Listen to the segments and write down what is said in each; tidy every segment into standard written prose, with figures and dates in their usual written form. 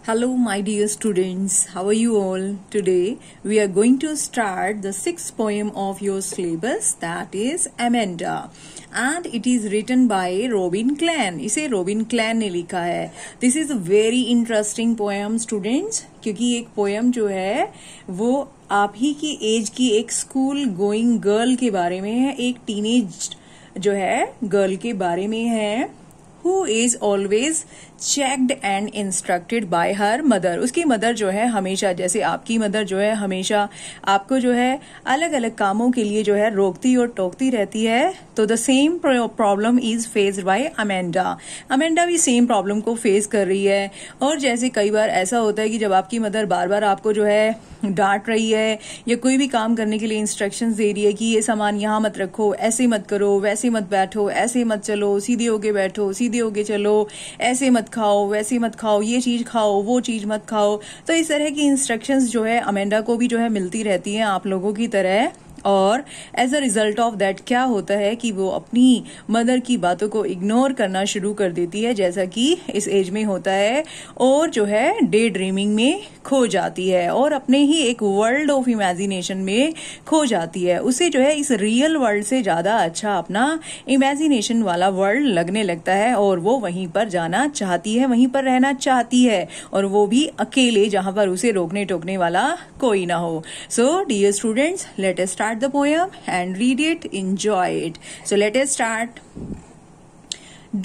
Hello, my dear students. How are you all? Today we are going to start the sixth poem of your syllabus, that is Amanda, and it is written by Robin Clan. इसे Robin Clan ने लिखा है. This is a very interesting poem, students, क्योंकि एक poem जो है वो आप ही की एज की एक स्कूल गोइंग गर्ल के बारे में है, एक टीनेज जो है गर्ल के बारे में है, who is always checked and instructed by her mother. उसकी मदर जो है हमेशा, जैसे आपकी मदर जो है हमेशा आपको जो है अलग अलग कामों के लिए जो है रोकती और टोकती रहती है. तो the same problem is faced by Amanda. Amanda भी सेम प्रॉब्लम को फेस कर रही है. और जैसे कई बार ऐसा होता है कि जब आपकी मदर बार बार आपको जो है डांट रही है या कोई भी काम करने के लिए इंस्ट्रक्शंस दे रही है कि ये सामान यहाँ मत रखो, ऐसे मत करो, वैसे मत बैठो, ऐसे मत चलो, सीधे होके बैठो, सीधे होके चलो, ऐसे मत खाओ, वैसे मत खाओ, ये चीज खाओ, वो चीज मत खाओ. तो इस तरह की इंस्ट्रक्शंस जो है अमेंडा को भी जो है मिलती रहती हैं आप लोगों की तरह. और as a result of that क्या होता है कि वो अपनी मदर की बातों को इग्नोर करना शुरू कर देती है, जैसा कि इस एज में होता है, और जो है डे ड्रीमिंग में खो जाती है और अपने ही एक वर्ल्ड ऑफ इमेजिनेशन में खो जाती है. उसे जो है इस रियल वर्ल्ड से ज्यादा अच्छा अपना इमेजिनेशन वाला वर्ल्ड लगने लगता है और वो वहीं पर जाना चाहती है, वहीं पर रहना चाहती है, और वो भी अकेले, जहां पर उसे रोकने टोकने वाला कोई ना हो. So dear students, let us start the poem and read it, enjoy it. So let us start.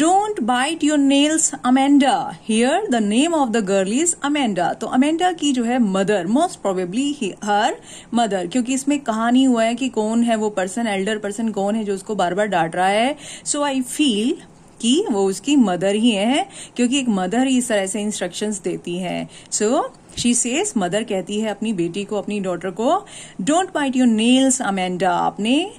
Don't bite your nails, Amanda. Here the name of the girl is Amanda. तो Amanda की जो है mother, most probably her mother, क्योंकि इसमें कहानी हुआ है कि कौन है वो पर्सन, एल्डर पर्सन कौन है जो उसको बार बार डांट रहा है. सो आई फील कि वो उसकी मदर ही है, क्योंकि एक मदर ही इस तरह से इंस्ट्रक्शंस देती हैं. सो शी सेज, मदर कहती है अपनी बेटी को, अपनी डॉटर को, don't bite your nails Amanda, अपने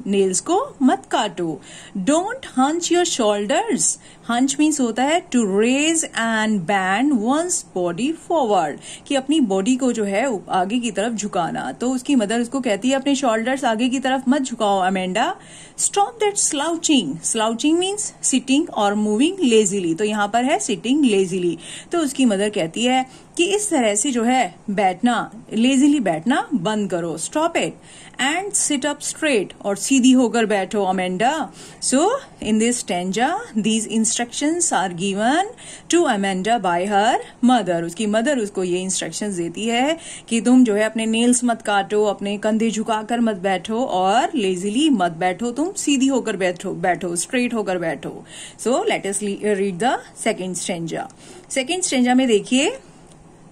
नेल्स को मत काटो. Don't hunch your shoulders. Hunch means होता है to raise and bend one's body forward, कि अपनी बॉडी को जो है आगे की तरफ झुकाना. तो उसकी मदर उसको कहती है अपने शोल्डर्स आगे की तरफ मत झुकाओ Amanda. Stop that slouching. Slouching means sitting और मूविंग लेजीली. तो यहाँ पर है सिटिंग लेजीली. तो उसकी मदर कहती है कि इस तरह से जो है बैठना, लेजीली बैठना बंद करो. Stop it and sit up straight, और सीधी होकर बैठो Amanda. So in this stanza these instructions are given to Amanda by her mother. उसकी मदर उसको ये इंस्ट्रक्शंस देती है कि तुम जो है अपने नेल्स मत काटो, अपने कंधे झुकाकर मत बैठो, और लेजीली मत बैठो, तुम सीधी होकर बैठो, स्ट्रेट होकर बैठो. So let us read the second stanza. Second stanza में देखिए,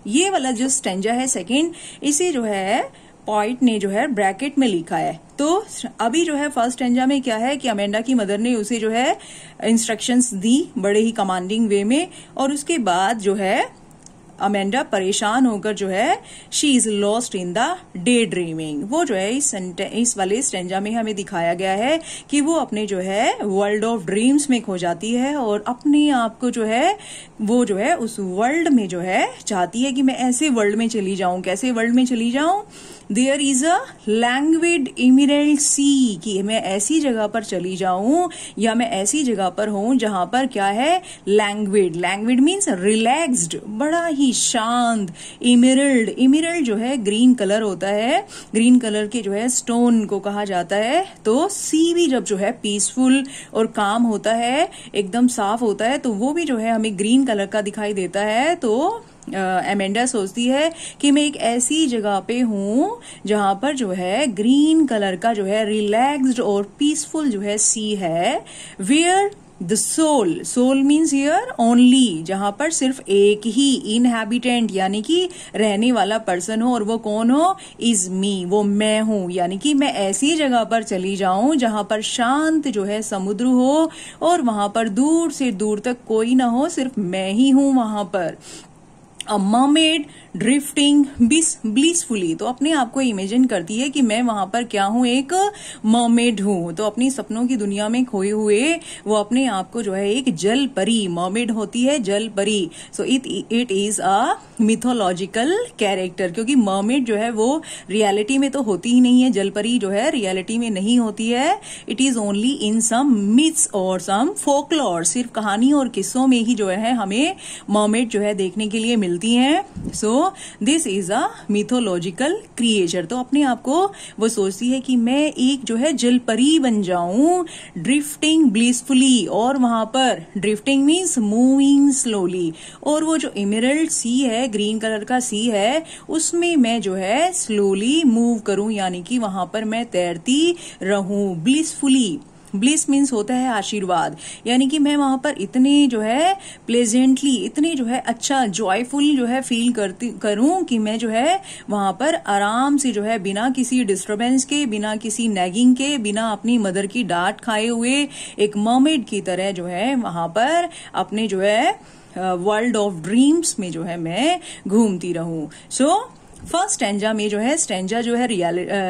ये वाला जो स्टैंजा है सेकेंड, इसे जो है पॉइंट ने जो है ब्रैकेट में लिखा है. तो अभी जो है फर्स्ट स्टैंजा में क्या है कि अमेंडा की मदर ने उसे जो है इंस्ट्रक्शंस दी बड़े ही कमांडिंग वे में, और उसके बाद जो है अमेंडा परेशान होकर जो है she is lost in the day dreaming. वो जो है इस वाले स्टैंजा में हमें दिखाया गया है कि वो अपने जो है वर्ल्ड ऑफ ड्रीम्स में खो जाती है और अपने आप को जो है वो जो है उस वर्ल्ड में जो है चाहती है कि मैं ऐसे वर्ल्ड में चली जाऊं. कैसे वर्ल्ड में चली जाऊं? देयर इज अ लैंग्विड इमरल्ड सी, कि मैं ऐसी जगह पर चली जाऊं या मैं ऐसी जगह पर हूं जहां पर क्या है, लैंग्विड. लैंग्विड मीन्स रिलैक्स्ड, बड़ा ही शांत. इमरल्ड, इमरल्ड जो है ग्रीन कलर होता है, ग्रीन कलर के जो है स्टोन को कहा जाता है. तो सी भी जब जो है पीसफुल और काम होता है, एकदम साफ होता है, तो वो भी जो है हमें ग्रीन कलर का दिखाई देता है. तो अमेंडा सोचती है कि मैं एक ऐसी जगह पे हूं जहां पर जो है ग्रीन कलर का जो है रिलैक्स्ड और पीसफुल जो है सी है. Where the sole, sole means here only, जहां पर सिर्फ एक ही इनहैबिटेंट यानी कि रहने वाला पर्सन हो, और वो कौन हो, इज मी, वो मैं हूं. यानी कि मैं ऐसी जगह पर चली जाऊं जहां पर शांत जो है समुद्र हो और वहां पर दूर से दूर तक कोई ना हो, सिर्फ मैं ही हूं वहां पर. अ मरमेड ड्रिफ्टिंग ब्लिसफुली, तो अपने आप को इमेजिन करती है कि मैं वहां पर क्या हूं, एक मरमेड हूं. तो अपनी सपनों की दुनिया में खोए हुए वो अपने आप को जो है एक जल परी, मरमेड होती है जल परी. So it is a mythological character, क्योंकि मरमेड जो है वो रियलिटी में तो होती ही नहीं है, जल परी जो है रियलिटी में नहीं होती है. It is only in some myths और सम फोकलोर, सिर्फ कहानी और किस्सों में ही जो है हमें मरमेड जो है देखने के लिए मिलती बोलती हैं। So this is a mythological creature. तो अपने आप को वो सोचती है कि मैं एक जो है जलपरी बन जाऊं, ड्रिफ्टिंग ब्लिसफुली, और वहां पर ड्रिफ्टिंग मीन्स मूविंग स्लोली, और वो जो एमरल्ड सी है, ग्रीन कलर का सी है, उसमें मैं जो है स्लोली मूव करूं, यानी कि वहां पर मैं तैरती रहूं ब्लिसफुली। ब्लिस मीन्स होता है आशीर्वाद, यानी कि मैं वहां पर इतने जो है प्लेजेंटली, इतने जो है अच्छा जॉयफुल जो है फील करूं कि मैं जो है वहां पर आराम से जो है बिना किसी डिस्टरबेंस के, बिना किसी नैगिंग के, बिना अपनी मदर की डांट खाए हुए एक मर्मेड की तरह जो है वहां पर अपने जो है वर्ल्ड ऑफ ड्रीम्स में जो है मैं घूमती रहूं। सो फर्स्ट स्टैंजा में जो है, स्टैंजा जो है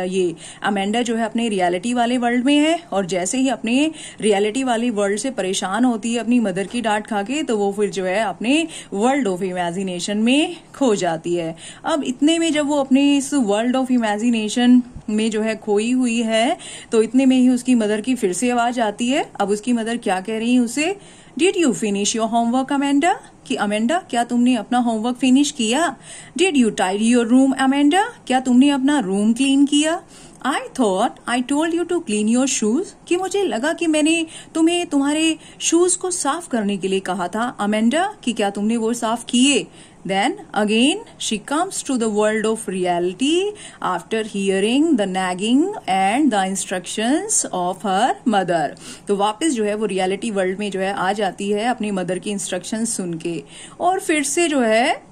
ये अमेंडा जो है अपने रियलिटी वाले वर्ल्ड में है, और जैसे ही अपने रियलिटी वाले वर्ल्ड से परेशान होती है अपनी मदर की डांट खा के, तो वो फिर जो है अपने वर्ल्ड ऑफ इमेजिनेशन में खो जाती है। अब इतने में जब वो अपने इस वर्ल्ड ऑफ इमेजिनेशन में जो है खोई हुई है, तो इतने में ही उसकी मदर की फिर से आवाज आती है। अब उसकी मदर क्या कह रही है उसे, did you finish your homework Amanda, कि अमेंडा क्या तुमने अपना होमवर्क फिनिश किया। Did you tidy your room Amanda, क्या तुमने अपना रूम क्लीन किया। I thought I told you to clean your shoes, कि मुझे लगा कि मैंने तुम्हें तुम्हारे शूज को साफ करने के लिए कहा था अमेंडा, कि क्या तुमने वो साफ किए। Then again she comes to the world of reality after hearing the nagging and the instructions of her mother. तो वापस जो है वो रियलिटी वर्ल्ड में जो है आ जाती है अपनी मदर की इंस्ट्रक्शंस सुन के, और फिर से जो है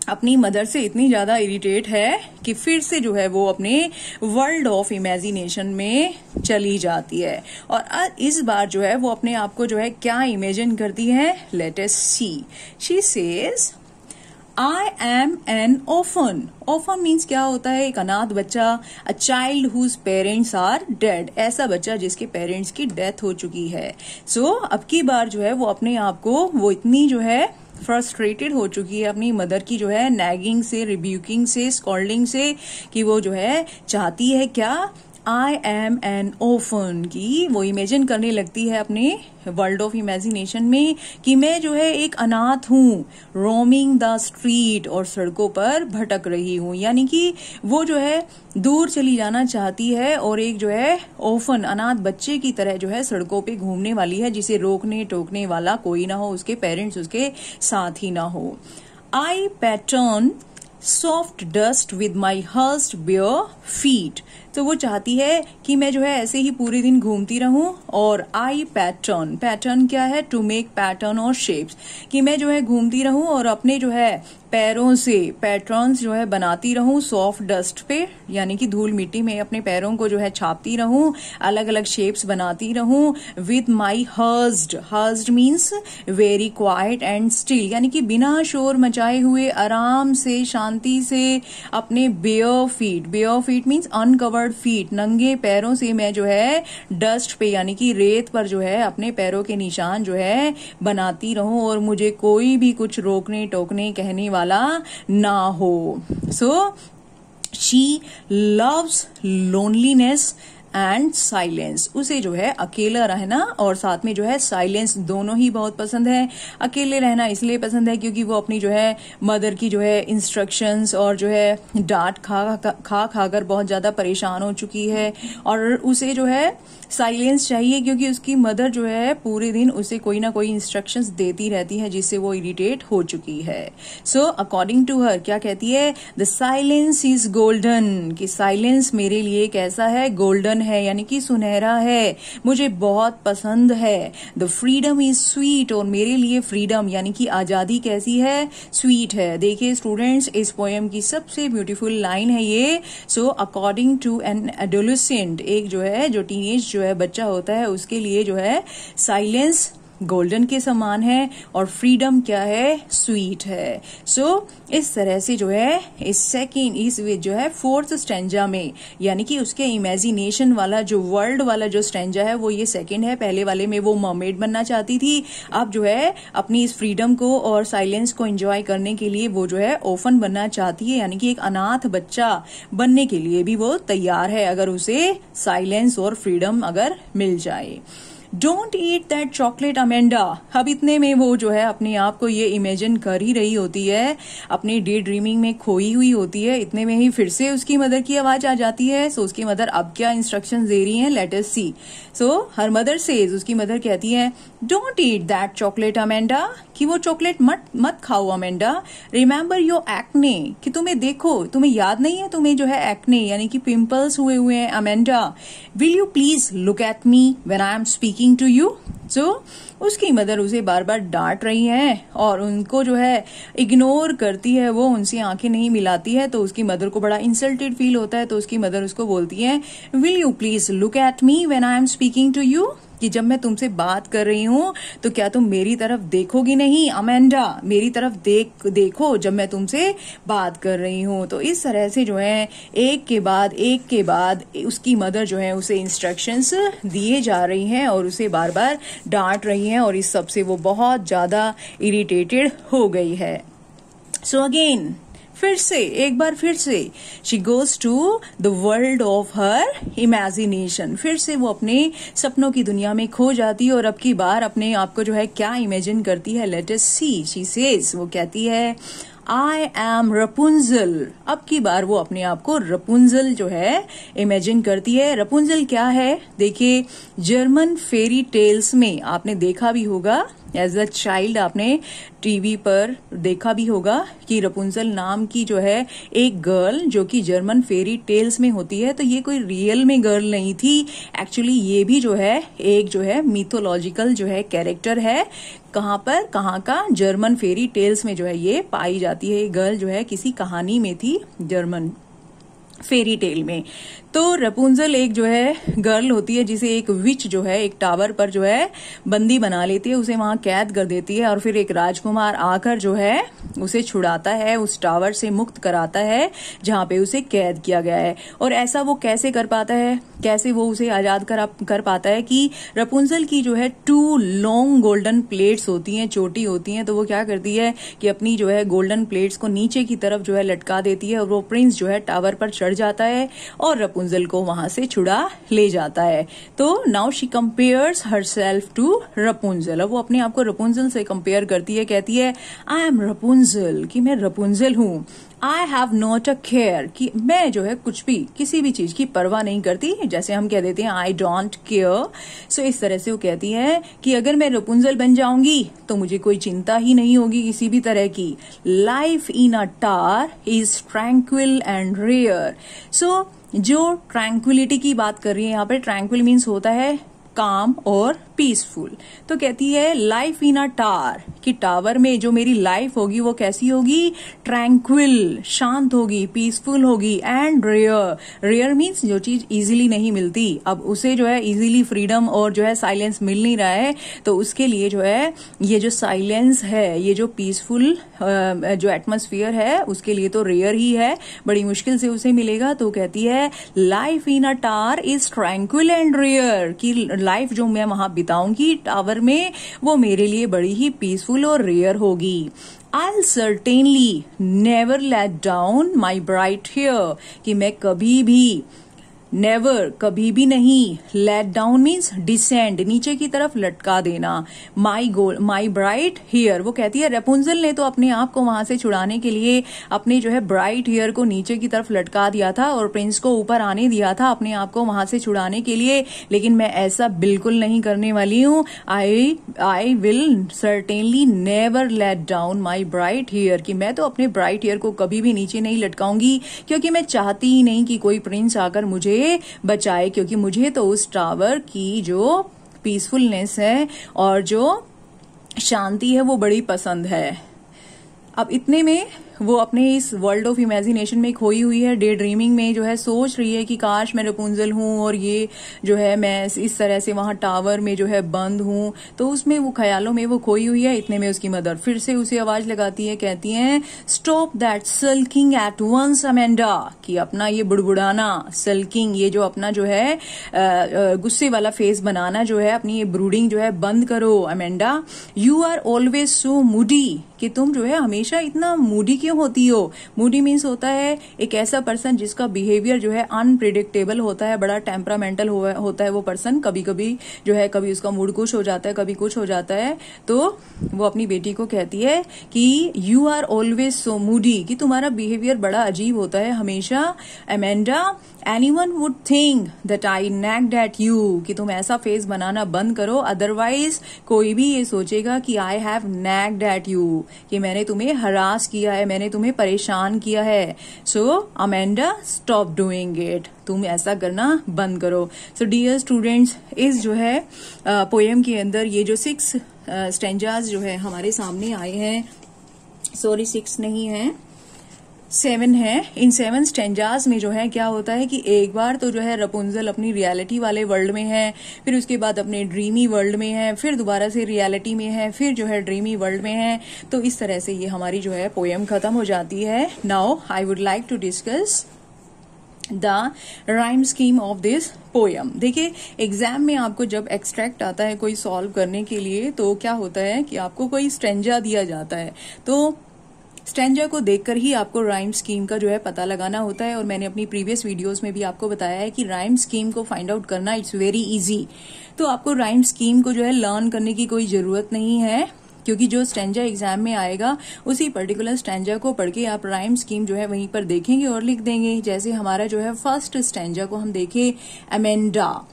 अपनी मदर से इतनी ज्यादा इरिटेट है कि फिर से जो है वो अपने वर्ल्ड ऑफ इमेजिनेशन में चली जाती है। और इस बार जो है वो अपने आप को जो है क्या इमेजिन करती है, let us see. She says I am an orphan. Orphan means क्या होता है, एक अनाथ बच्चा, a child whose parents are dead, ऐसा बच्चा जिसके पेरेंट्स की डेथ हो चुकी है। सो अब की बार जो है वो अपने आप को वो इतनी जो है फ्रस्ट्रेटेड हो चुकी है अपनी मदर की जो है नैगिंग से, रिब्यूकिंग से, स्कॉल्डिंग से, कि वो जो है चाहती है क्या, आई एम एन orphan, की वो इमेजिन करने लगती है अपने वर्ल्ड ऑफ इमेजिनेशन में कि मैं जो है एक अनाथ हूँ, रोमिंग द स्ट्रीट, और सड़कों पर भटक रही हूँ, यानी कि वो जो है दूर चली जाना चाहती है और एक जो है orphan, अनाथ बच्चे की तरह जो है सड़कों पे घूमने वाली है, जिसे रोकने टोकने वाला कोई ना हो, उसके पेरेंट्स उसके साथ ही ना हो। I pattern soft dust with my hushed bare feet, तो वो चाहती है कि मैं जो है ऐसे ही पूरे दिन घूमती रहूं, और आई पैटर्न, पैटर्न क्या है, टू मेक पैटर्न और शेप्स, कि मैं जो है घूमती रहूं और अपने जो है पैरों से पैटर्न्स जो है बनाती रहूं सॉफ्ट डस्ट पे, यानी कि धूल मिट्टी में अपने पैरों को जो है छापती रहूं, अलग अलग शेप्स बनाती रहूं, with my hushed, hushed means very quiet and still, यानी कि बिना शोर मचाए हुए आराम से शांति से अपने bare feet, bare feet means uncovered feet, नंगे पैरों से मैं जो है डस्ट पे यानी कि रेत पर जो है अपने पैरों के निशान जो है बनाती रहूं, और मुझे कोई भी कुछ रोकने टोकने कहने वाला ना हो। So she loves loneliness and silence, उसे जो है अकेला रहना और साथ में जो है साइलेंस दोनों ही बहुत पसंद है। अकेले रहना इसलिए पसंद है क्योंकि वो अपनी जो है मदर की जो है इंस्ट्रक्शंस और जो है डांट खा कर बहुत ज्यादा परेशान हो चुकी है, और उसे जो है साइलेंस चाहिए क्योंकि उसकी मदर जो है पूरे दिन उसे कोई ना कोई इंस्ट्रक्शंस देती रहती है जिससे वो इरिटेट हो चुकी है। सो अकॉर्डिंग टू हर क्या कहती है, द साइलेंस इज गोल्डन, कि साइलेंस मेरे लिए कैसा है, गोल्डन है, यानी कि सुनहरा है, मुझे बहुत पसंद है। द फ्रीडम इज स्वीट, और मेरे लिए फ्रीडम यानी कि आजादी कैसी है, स्वीट है। देखिए स्टूडेंट्स, इस पोएम की सबसे ब्यूटीफुल लाइन है ये। So according to an adolescent, एक जो है जो टीनेज जो है बच्चा होता है, उसके लिए जो है साइलेंस गोल्डन के समान है और फ्रीडम क्या है, स्वीट है। सो इस तरह से जो है इस जो है फोर्थ स्टैंजा में, यानी कि उसके इमेजिनेशन वाला जो वर्ल्ड वाला जो स्टैंजा है वो ये सेकंड है। पहले वाले में वो मर्मेड बनना चाहती थी, अब जो है अपनी इस फ्रीडम को और साइलेंस को एंजॉय करने के लिए वो जो है ऑफन बनना चाहती है, यानी कि एक अनाथ बच्चा बनने के लिए भी वो तैयार है अगर उसे साइलेंस और फ्रीडम अगर मिल जाए। Don't eat that chocolate Amanda. अब इतने में वो जो है अपने आप को ये इमेजिन कर ही रही होती है, अपनी डे ड्रीमिंग में खोई हुई होती है। इतने में ही फिर से उसकी मदर की आवाज आ जाती है। सो उसकी मदर अब क्या इंस्ट्रक्शंस दे रही हैं, लेट अस सी। सो हर मदर सेज, उसकी मदर कहती है don't eat that chocolate Amanda, कि वो चॉकलेट मत खाओ अमेंडा। रिमेंबर योर एक्ने, कि तुम्हें देखो, तुम्हें याद नहीं है तुम्हें जो है एक्ने यानी कि पिंपल्स हुए हैं Amanda. Will you please look at me when I am speaking to you. So उसकी मदर उसे बार बार डांट रही है और उनको जो है इग्नोर करती है, वो उनसे आंखें नहीं मिलाती है। तो उसकी मदर को बड़ा इंसल्टेड फील होता है। तो उसकी मदर उसको बोलती है will you please look at me when I am speaking to you, कि जब मैं तुमसे बात कर रही हूं तो क्या तुम मेरी तरफ देखोगी नहीं अमेंडा, मेरी तरफ देखो जब मैं तुमसे बात कर रही हूं। तो इस तरह से जो है एक के बाद उसकी मदर जो है उसे इंस्ट्रक्शंस दिए जा रही हैं और उसे बार बार डांट रही हैं और इस सब से वो बहुत ज्यादा इरिटेटेड हो गई है। सो अगेन एक बार फिर से she goes to the world of her imagination. फिर से वो अपने सपनों की दुनिया में खो जाती है और अब की बार अपने आप को जो है क्या इमेजिन करती है, let us see. She says, वो कहती है आई एम रपुंजल। अब की बार वो अपने आप को रपुंजल जो है इमेजिन करती है। रपुंजल क्या है, देखिए जर्मन फेरी टेल्स में आपने देखा भी होगा, एज अ चाइल्ड आपने टीवी पर देखा भी होगा कि रपुंजल नाम की जो है एक गर्ल जो कि जर्मन फेरी टेल्स में होती है। तो ये कोई रियल में गर्ल नहीं थी, एक्चुअली ये भी जो है एक जो है मिथोलॉजिकल जो है कैरेक्टर है। कहाँ का जर्मन फेरी टेल्स में जो है ये पाई जाती है। ये गर्ल जो है किसी कहानी में थी जर्मन फेरी टेल में। तो रपुंजल एक जो है गर्ल होती है जिसे एक विच जो है एक टावर पर जो है बंदी बना लेती है, उसे वहां कैद कर देती है और फिर एक राजकुमार आकर जो है उसे छुड़ाता है, उस टावर से मुक्त कराता है जहां पे उसे कैद किया गया है। और ऐसा वो कैसे कर पाता है, कैसे वो उसे आजाद कर पाता है कि रपुंजल की जो है 2 लॉन्ग गोल्डन प्लेट्स होती हैं, चोटी होती हैं। तो वो क्या करती है कि अपनी जो है गोल्डन प्लेट्स को नीचे की तरफ जो है लटका देती है और वो प्रिंस जो है टावर पर चढ़ जाता है और रपुंजल को वहां से छुड़ा ले जाता है। तो now she compares herself to Rapunzel. अब वो अपने आप को रपुंजल से कंपेयर करती है, कहती है आई एम रपुंजल, कि मैं रपुंजल हूं। I have not a care, कि मैं जो है कुछ भी किसी भी चीज की परवाह नहीं करती, जैसे हम कह देते हैं आई डोंट केयर। सो इस तरह से वो कहती है कि अगर मैं रपुंजल बन जाऊंगी तो मुझे कोई चिंता ही नहीं होगी किसी भी तरह की। Life in a tower is tranquil and rare. So जो ट्रैंक्विलिटी की बात कर रही है यहाँ पे, ट्रैंक्विल मीन्स होता है काम और पीसफुल। तो कहती है लाइफ इन अ टावर, कि टावर में जो मेरी लाइफ होगी वो कैसी होगी, ट्रैंक्विल, शांत होगी, पीसफुल होगी, एंड रेयर। रेयर मीन्स जो चीज इजीली नहीं मिलती, अब उसे जो है इजीली फ्रीडम और जो है साइलेंस मिल नहीं रहा है, तो उसके लिए जो है ये जो साइलेंस है, ये जो पीसफुल जो एटमॉस्फेयर है उसके लिए तो रेयर ही है, बड़ी मुश्किल से उसे मिलेगा। तो कहती है life in a tower is tranquil and rare, कि लाइफ जो मैं वहां बिताऊंगी टावर में वो मेरे लिए बड़ी ही पीसफुल और रेयर होगी। I'll certainly never let down my bright hair, कि मैं कभी भी नेवर, कभी भी नहीं, लेट डाउन मीन्स डिसेंड, नीचे की तरफ लटका देना, माई ब्राइट हेयर। वो कहती है रेपुंजल ने तो अपने आप को वहां से छुड़ाने के लिए अपने जो है ब्राइट हेयर को नीचे की तरफ लटका दिया था और प्रिंस को ऊपर आने दिया था अपने आप को वहां से छुड़ाने के लिए, लेकिन मैं ऐसा बिल्कुल नहीं करने वाली हूँ। I will certainly never let down my bright hair, कि मैं तो अपने ब्राइट हेयर को कभी भी नीचे नहीं लटकाऊंगी, क्योंकि मैं चाहती ही नहीं कि कोई प्रिंस आकर मुझे बचाए, क्योंकि मुझे तो उस टावर की जो पीसफुलनेस है और जो शांति है वो बड़ी पसंद है। अब इतने में वो अपने इस वर्ल्ड ऑफ इमेजिनेशन में खोई हुई है, डे ड्रीमिंग में जो है सोच रही है कि काश मैं रपुंजल हूं और ये जो है मैं इस तरह से वहां टावर में जो है बंद हूं। तो उसमें वो ख्यालों में वो खोई हुई है। इतने में उसकी मदर फिर से उसे आवाज लगाती है, कहती है stop that sulking at once Amanda, कि अपना ये बुड़बुड़ाना, सल्किंग, ये जो अपना जो है गुस्से वाला फेस बनाना जो है, अपनी ये ब्रूडिंग जो है बंद करो Amanda. You are always so moody, कि तुम जो है हमेशा इतना मूडी क्यों होती हो? मूडी मीन्स होता है एक ऐसा पर्सन जिसका बिहेवियर जो है अनप्रिडिक्टेबल होता है, बड़ा टेम्परामेंटल होता है वो पर्सन। कभी कभी जो है कभी उसका मूड कुछ हो जाता है, कभी कुछ हो जाता है, तो वो अपनी बेटी को कहती है कि you are always so moody, कि तुम्हारा बिहेवियर बड़ा अजीब होता है हमेशा। Amanda, anyone would think that I nagged at you, कि तुम ऐसा फेस बनाना बंद करो, अदरवाइज कोई भी ये सोचेगा कि आई हैव नैग्ड एट यू, कि मैंने तुम्हें हरास किया है, मैंने तुम्हें परेशान किया है। सो अमेंडा, स्टॉप डूइंग इट, तुम ऐसा करना बंद करो। सो डियर स्टूडेंट्स, इस जो है पोएम के अंदर ये जो 6 स्टेंजाज जो है हमारे सामने आए हैं, सॉरी 6 नहीं है, 7 है। इन 7 स्टेंजाज में जो है क्या होता है कि एक बार तो जो है रपुंजल अपनी रियलिटी वाले वर्ल्ड में है, फिर उसके बाद अपने ड्रीमी वर्ल्ड में है, फिर दोबारा से रियलिटी में है, फिर जो है ड्रीमी वर्ल्ड में है। तो इस तरह से ये हमारी जो है पोएम खत्म हो जाती है। Now I would like to discuss the rhyme scheme of this poem. देखिए, एग्जाम में आपको जब एक्सट्रैक्ट आता है कोई सॉल्व करने के लिए, तो क्या होता है कि आपको कोई स्टेंजा दिया जाता है, तो स्टेंजा को देखकर ही आपको राइम स्कीम का जो है पता लगाना होता है। और मैंने अपनी प्रीवियस वीडियोस में भी आपको बताया है कि राइम स्कीम को फाइंड आउट करना इट्स वेरी इजी। तो आपको राइम स्कीम को जो है लर्न करने की कोई जरूरत नहीं है, क्योंकि जो स्टेंजा एग्जाम में आएगा उसी पर्टिकुलर स्टेंजा को पढ़ के आप राइम स्कीम जो है वहीं पर देखेंगे और लिख देंगे। जैसे हमारा जो है फर्स्ट स्टेंजा को हम देखें, अमेंडा,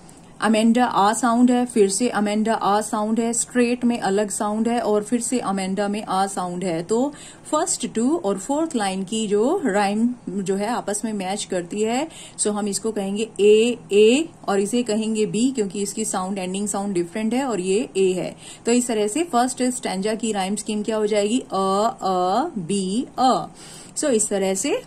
अमेंडा आ साउंड है, फिर से अमेंडा आ साउंड है, स्ट्रेट में अलग साउंड है, और फिर से अमेंडा में आ साउंड है। तो फर्स्ट 2 और 4th लाइन की जो राइम जो है आपस में मैच करती है। सो हम इसको कहेंगे ए, और इसे कहेंगे बी, क्योंकि इसकी साउंड एंडिंग साउंड डिफरेंट है और ये ए है। तो इस तरह से फर्स्ट स्टेंजा की राइम स्कीम क्या हो जाएगी, अ बी अ। सो इस तरह से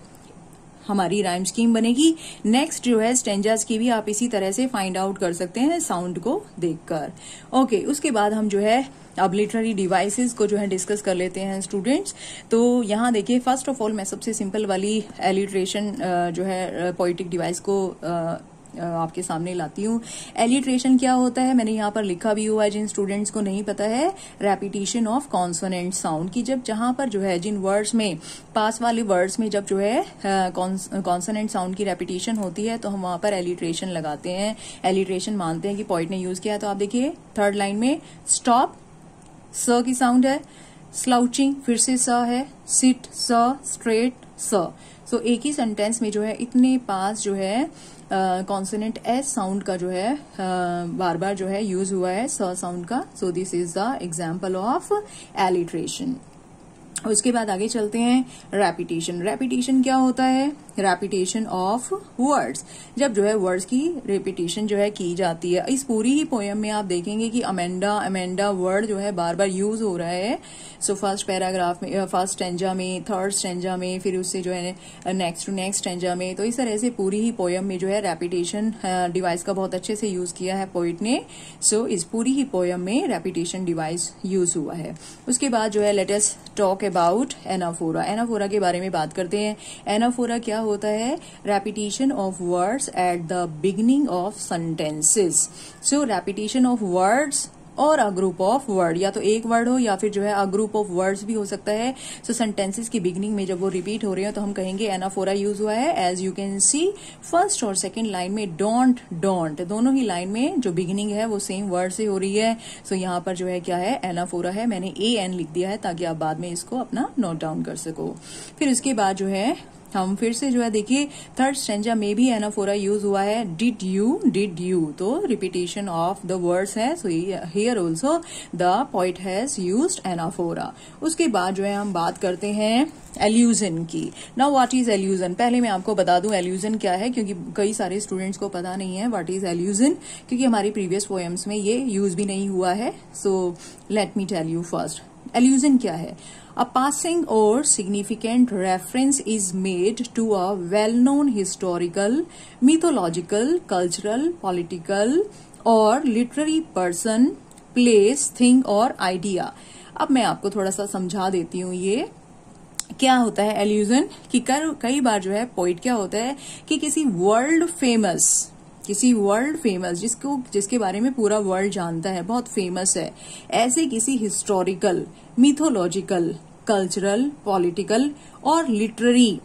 हमारी राइम स्कीम बनेगी। नेक्स्ट जो है स्टेंजाज की भी आप इसी तरह से फाइंड आउट कर सकते हैं साउंड को देखकर। ओके, उसके बाद हम जो है अब लिटरेरी डिवाइसेस को जो है डिस्कस कर लेते हैं स्टूडेंट्स। तो यहाँ देखिए, फर्स्ट ऑफ ऑल मैं सबसे सिंपल वाली एलिट्रेशन जो है पोएटिक डिवाइस को आपके सामने लाती हूँ। एलिट्रेशन क्या होता है, मैंने यहाँ पर लिखा भी हुआ है जिन स्टूडेंट्स को नहीं पता है, रेपिटेशन ऑफ कॉन्सोनेंट साउंड, की जब जहां पर जो है जिन वर्ड्स में पास वाले वर्ड्स में जब जो है कॉन्सोनेंट साउंड की रेपिटेशन होती है तो हम वहां पर एलिट्रेशन लगाते हैं, एलिट्रेशन मानते हैं कि पोइट ने यूज किया है। तो आप देखिए 3rd लाइन में स्टॉप, स की साउंड है, स्लाउचिंग फिर से स है, सिट स, स्ट्रेट स। सो एक ही सेंटेंस में जो है इतने पास जो है कॉन्सोनेंट एस साउंड का जो है बार बार जो है यूज हुआ है स साउंड का। So this is the example of alliteration. उसके बाद आगे चलते हैं, रेपिटेशन। रेपिटेशन क्या होता है, रेपिटेशन ऑफ वर्ड्स, जब जो है वर्ड्स की रेपिटेशन जो है की जाती है। इस पूरी ही पोएम में आप देखेंगे कि अमेंडा अमेंडा वर्ड जो है बार बार यूज हो रहा है। सो फर्स्ट पैराग्राफ में, फर्स्ट स्टेंजा में, 3rd स्टेंजा में, फिर उससे जो है नेक्स्ट टू नेक्स्ट स्टेंजा में। तो इस तरह से पूरी ही पोएम में जो है रेपिटेशन डिवाइस का बहुत अच्छे से यूज किया है पोइट ने। सो इस पूरी ही पोएम में रेपिटेशन डिवाइस यूज हुआ है। उसके बाद जो है let us talk about anaphora. Anaphora के बारे में बात करते हैं। एनाफोरा क्या होता है, repetition of words at the beginning of sentences. So repetition of words और अ ग्रुप ऑफ वर्ड, या तो एक वर्ड हो या फिर जो है अ ग्रुप ऑफ वर्ड्स भी हो सकता है। सो सेंटेंसेस की बिगिनिंग में जब वो रिपीट हो रहे हो तो हम कहेंगे एनाफोरा यूज हुआ है। As you can see first और सेकंड लाइन में डोंट डोंट, दोनों ही लाइन में जो बिगिनिंग है वो सेम वर्ड से हो रही है। सो यहाँ पर जो है क्या है, एनाफोरा है। मैंने AN लिख दिया है ताकि आप बाद में इसको अपना नोट डाउन कर सको। फिर उसके बाद जो है हम फिर से जो है देखिए 3rd स्टेंजा में भी एनाफोरा यूज हुआ है, डिड यू, तो रिपीटेशन ऑफ द वर्ड्स है। So here also the poet has used anaphora. उसके बाद जो है हम बात करते हैं एल्यूजन की। नाउ व्हाट इज एल्यूजन, पहले मैं आपको बता दूं एल्यूजन क्या है, क्योंकि कई सारे स्टूडेंट्स को पता नहीं है व्हाट इज एल्यूजन, क्योंकि हमारी प्रीवियस पोएम्स में ये यूज भी नहीं हुआ है। So let me tell you first, allusion क्या है। A passing or significant reference is made to a well-known historical, mythological, cultural, political or literary person, place, thing or idea। अब मैं आपको थोड़ा सा समझा देती हूँ ये क्या होता है एल्यूजन। कि कई बार जो है पोइट क्या होता है कि किसी वर्ल्ड फेमस जिसके बारे में पूरा वर्ल्ड जानता है, बहुत फेमस है, ऐसे किसी हिस्टोरिकल, मिथोलॉजिकल, कल्चरल, पॉलिटिकल और लिटरेरी,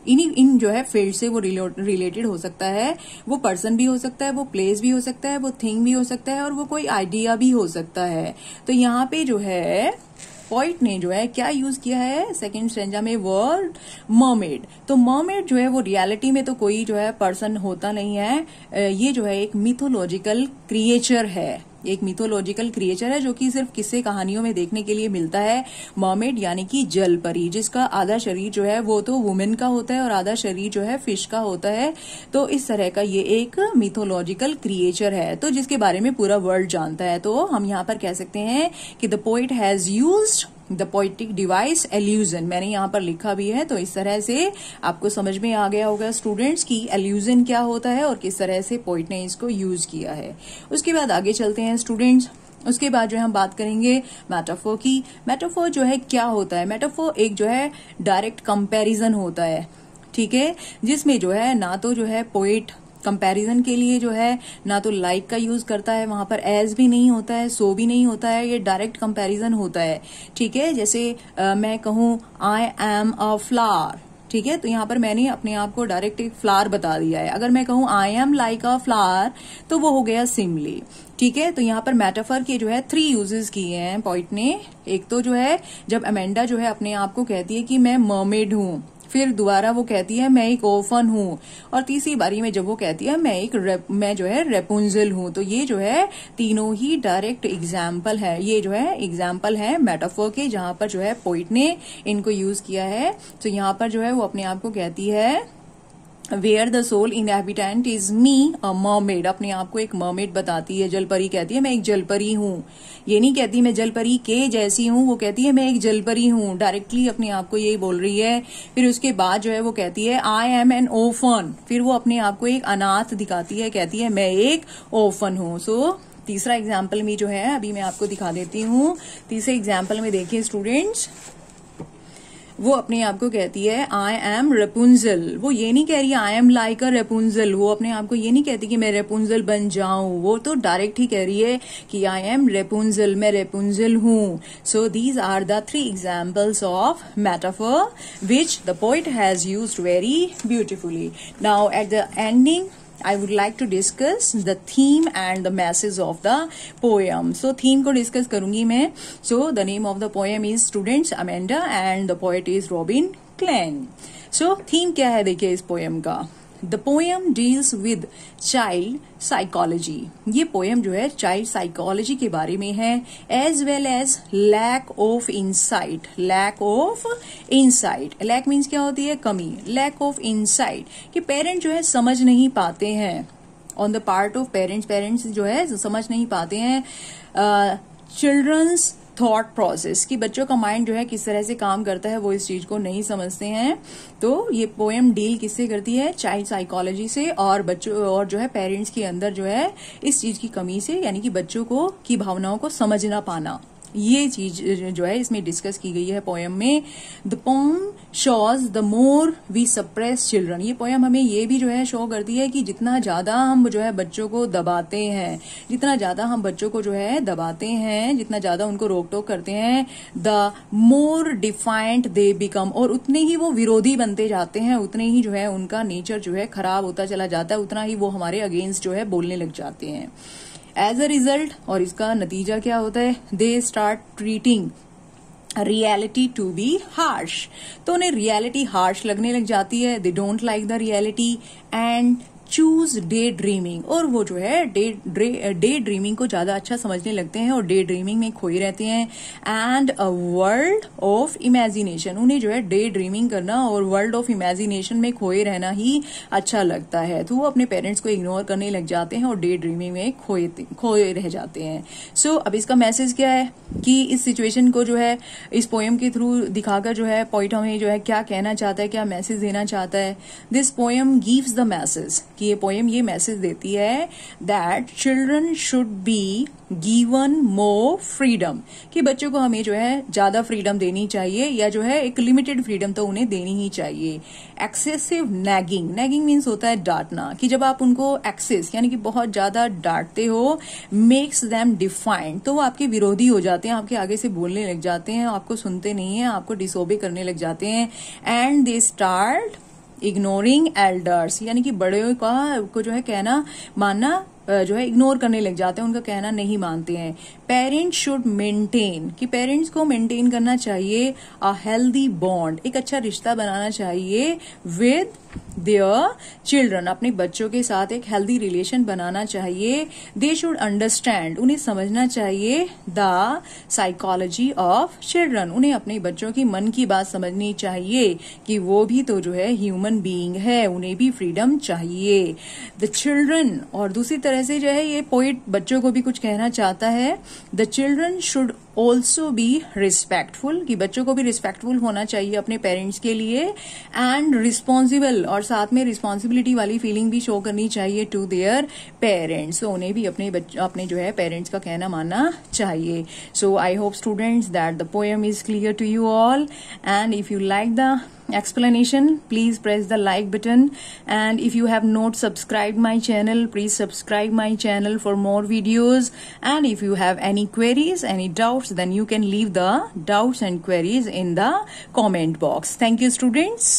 इन जो है फील्ड से वो रिलेटेड हो सकता है। वो पर्सन भी हो सकता है, वो प्लेस भी हो सकता है, वो थिंग भी हो सकता है और वो कोई आइडिया भी हो सकता है। तो यहाँ पे जो है पोइट ने जो है क्या यूज किया है सेकेंड स्टैंजा में, वर्ड मर्मेड। तो मर्मेड जो है वो रियलिटी में तो कोई जो है पर्सन होता नहीं है, ये जो है एक मिथोलॉजिकल क्रिएचर है, एक मिथोलॉजिकल क्रिएचर है जो कि सिर्फ किस्से कहानियों में देखने के लिए मिलता है। मर्मेड यानी कि जल परी, जिसका आधा शरीर जो है वो तो वुमेन का होता है और आधा शरीर जो है फिश का होता है। तो इस तरह का ये एक मिथोलॉजिकल क्रिएचर है, तो जिसके बारे में पूरा वर्ल्ड जानता है। तो हम यहाँ पर कह सकते हैं कि the poet has used the poetic device allusion. मैंने यहाँ पर लिखा भी है, तो इस तरह से आपको समझ में आ गया होगा स्टूडेंट्स की एल्यूजन क्या होता है और किस तरह से पोइट ने इसको यूज किया है। उसके बाद आगे चलते हैं स्टूडेंट्स। उसके बाद जो है हम बात करेंगे मेटाफोर की। मेटाफोर जो है क्या होता है? मेटाफोर एक जो है डायरेक्ट कंपैरिजन होता है, ठीक है, जिसमें जो है ना तो जो है पोइट कंपैरिजन के लिए जो है ना तो लाइक का यूज करता है, वहां पर एज भी नहीं होता है, सो भी नहीं होता है, ये डायरेक्ट कंपैरिजन होता है, ठीक है। जैसे मैं कहूं आई एम अ फ्लावर, ठीक है, तो यहाँ पर मैंने अपने आप को डायरेक्ट एक फ्लावर बता दिया है। अगर मैं कहूं I am like a flower तो वो हो गया सिमली, ठीक है। तो यहाँ पर मेटाफर के जो है 3 यूजेस किए हैं पोइट ने। एक तो जो है जब अमेंडा जो है अपने आप को कहती है कि मैं मर्मेड हूं, फिर दोबारा वो कहती है मैं एक ओफन हूं, और तीसरी बारी में जब वो कहती है मैं जो है रेपुंजल हूं। तो ये जो है तीनों ही डायरेक्ट एग्जाम्पल है, ये जो है एग्जाम्पल है मेटाफोर के, जहां पर जो है पोइट ने इनको यूज किया है। तो यहाँ पर जो है वो अपने आप को कहती है where the sole inhabitant is me a mermaid, अपने आप को एक मर्मेड बताती है। जलपरी कहती है मैं एक जलपरी हूं, ये नहीं कहती मैं जलपरी के जैसी हूं, वो कहती है मैं एक जलपरी हूं, डायरेक्टली अपने आप को यही बोल रही है। फिर उसके बाद जो है वो कहती है आई एम एन ओफन, फिर वो अपने आप को एक अनाथ दिखाती है, कहती है मैं एक ओफन हूं। सो तीसरा एग्जाम्पल में जो है अभी मैं आपको दिखा देती हूँ। तीसरे एग्जाम्पल में देखिए स्टूडेंट्स, वो अपने आप को कहती है आई एम रेपुंजल, वो ये नहीं कह रही I am like a Rapunzel, वो अपने आप को ये नहीं कहती कि मैं रेपुंजल बन जाऊं, वो तो डायरेक्ट ही कह रही है कि आई एम रेपुंजल, मैं रेपुंजल हूं। So these are the 3 examples of metaphor which the poet has used very beautifully. Now at the ending I would like to discuss the theme and the message of the poem. So theme को discuss करूंगी मैं. So the name of the poem is Students Amanda and the poet is Robin Klein. So theme क्या है देखिए इस poem का. The poem deals with child psychology. ये poem जो है child psychology के बारे में है, as well as lack of insight. Lack of insight. Lack means क्या होती है? कमी. Lack of insight कि पेरेंट जो है समझ नहीं पाते हैं. On the part of parents जो है समझ नहीं पाते हैं children's थॉट प्रोसेस कि बच्चों का माइंड जो है किस तरह से काम करता है, वो इस चीज को नहीं समझते हैं। तो ये पोएम डील किससे करती है? चाइल्ड साइकोलॉजी से, और बच्चों और जो है पेरेंट्स के अंदर जो है इस चीज की कमी से, यानी कि बच्चों को की भावनाओं को समझ ना पाना, ये चीज जो है इसमें डिस्कस की गई है पोएम में। The poem shows the more we suppress children, ये पोएम हमें ये भी जो है शो करती है कि जितना ज्यादा हम जो है बच्चों को दबाते हैं, जितना ज्यादा हम बच्चों को जो है दबाते हैं, जितना ज्यादा उनको रोक टोक करते हैं, the more defined they become, और उतने ही वो विरोधी बनते जाते हैं, उतने ही जो है उनका नेचर जो है खराब होता चला जाता है, उतना ही वो हमारे अगेंस्ट जो है बोलने लग जाते हैं। एज अ रिजल्ट, और इसका नतीजा क्या होता है? They start treating reality to be harsh, तो उन्हें रियलिटी हार्श लगने लग जाती है। They don't like the reality and choose daydreaming, और वो जो है डे ड्रीमिंग को ज्यादा अच्छा समझने लगते हैं और डे ड्रीमिंग में खोए रहते हैं। And a world of imagination, उन्हें जो है डे ड्रीमिंग करना और वर्ल्ड ऑफ इमेजिनेशन में खोए रहना ही अच्छा लगता है, तो वो अपने पेरेंट्स को इग्नोर करने लग जाते हैं और डे ड्रीमिंग में खोए रह जाते हैं। सो अब इसका मैसेज क्या है कि इस सिचुएशन को जो है इस पोएम के थ्रू दिखाकर जो है पोइट हमें जो है क्या कहना चाहता है, क्या मैसेज देना चाहता है? This poem gives the message कि ये पोएम ये मैसेज देती है that children should be given more freedom, कि बच्चों को हमें जो है ज्यादा फ्रीडम देनी चाहिए, या जो है एक लिमिटेड फ्रीडम तो उन्हें देनी ही चाहिए। एक्सेसिव नैगिंग, नैगिंग मीन्स होता है डांटना, कि जब आप उनको एक्सेस यानी कि बहुत ज्यादा डांटते हो, मेक्स देम डिफाइंड, तो वो आपके विरोधी हो जाते हैं, आपके आगे से बोलने लग जाते हैं, आपको सुनते नहीं है, आपको डिसोबे करने लग जाते हैं। And they start ignoring elders, यानी कि बड़े को जो है कहना मानना जो है इग्नोर करने लग जाते हैं, उनका कहना नहीं मानते हैं। पेरेंट्स शुड मेंटेन, कि पेरेंट्स को मेंटेन करना चाहिए अ हेल्दी बॉन्ड, एक अच्छा रिश्ता बनाना चाहिए विद देयर चिल्ड्रन, अपने बच्चों के साथ एक हेल्दी रिलेशन बनाना चाहिए। दे शुड अंडरस्टैंड, उन्हें समझना चाहिए द साइकोलॉजी ऑफ चिल्ड्रन, उन्हें अपने बच्चों की मन की बात समझनी चाहिए कि वो भी तो जो है ह्यूमन बीइंग है, उन्हें भी फ्रीडम चाहिए। द चिल्ड्रन, और दूसरी तरह से जो है ये पोइट बच्चों को भी कुछ कहना चाहता है, the children should also be respectful, कि बच्चों को भी रिस्पेक्टफुल होना चाहिए अपने पेरेंट्स के लिए, एंड रिस्पॉन्सिबल, और साथ में रिस्पॉन्सिबिलिटी वाली फीलिंग भी शो करनी चाहिए टू देयर पेरेंट्स, तो उन्हें भी अपने जो है पेरेंट्स का कहना मानना चाहिए। So I hope students that the poem is clear to you all, and if you like the explanation, please press the like button, and if you have not subscribed my channel, please subscribe my channel for more videos, and if you have any queries, any doubts, then you can leave the doubts and queries in the comment box. Thank you, students.